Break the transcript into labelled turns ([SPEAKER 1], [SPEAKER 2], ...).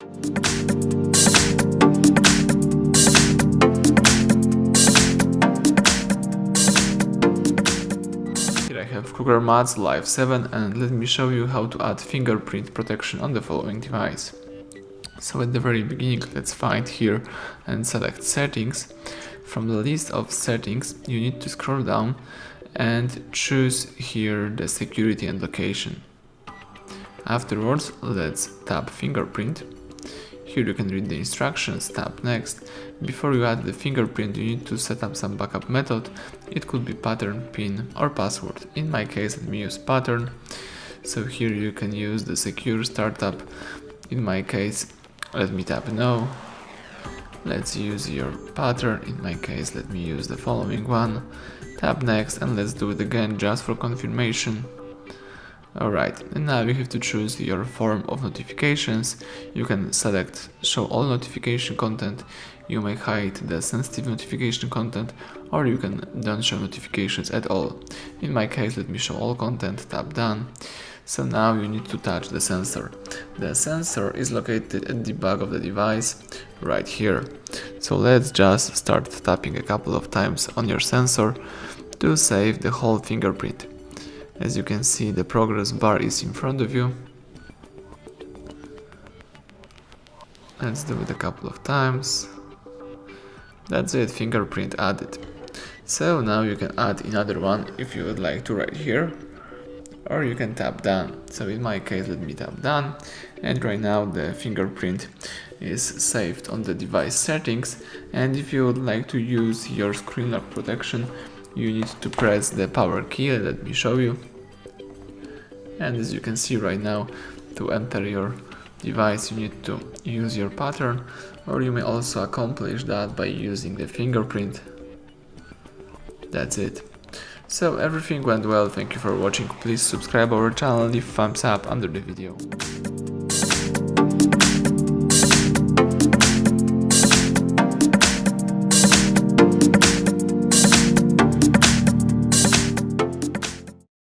[SPEAKER 1] Here I have KRUGER MATZ Live 7, and let me show you how to add fingerprint protection on the following device. So at the very beginning, let's find here and select settings. From the list of settings, you need to scroll down and choose here the security and location. Afterwards, let's tap fingerprint. Here you can read the instructions, tap next. Before you add the fingerprint, you need to set up some backup method. It could be pattern, pin or password. In my case, let me use pattern. So here you can use the secure startup. In my case, let me tap no. Let's use your pattern. In my case, let me use the following one. Tap next and let's do it again just for confirmation. Alright, and now you have to choose your form of notifications. You can select show all notification content. You may hide the sensitive notification content, or you can don't show notifications at all. In my case, let me show all content, tap done. So now you need to touch the sensor. The sensor is located at the back of the device, right here. So let's just start tapping a couple of times on your sensor to save the whole fingerprint. As you can see, the progress bar is in front of you. Let's do it a couple of times. That's it, fingerprint added. So now you can add another one if you would like to right here, or you can tap done. So in my case, let me tap done, and right now the fingerprint is saved on the device settings. And if you would like to use your screen lock protection, you need to press the power key. Let me show you. And as you can see right now, to enter your device you need to use your pattern, or you may also accomplish that by using the fingerprint. That's it. So everything went well, thank you for watching. Please subscribe our channel, leave thumbs up under the video.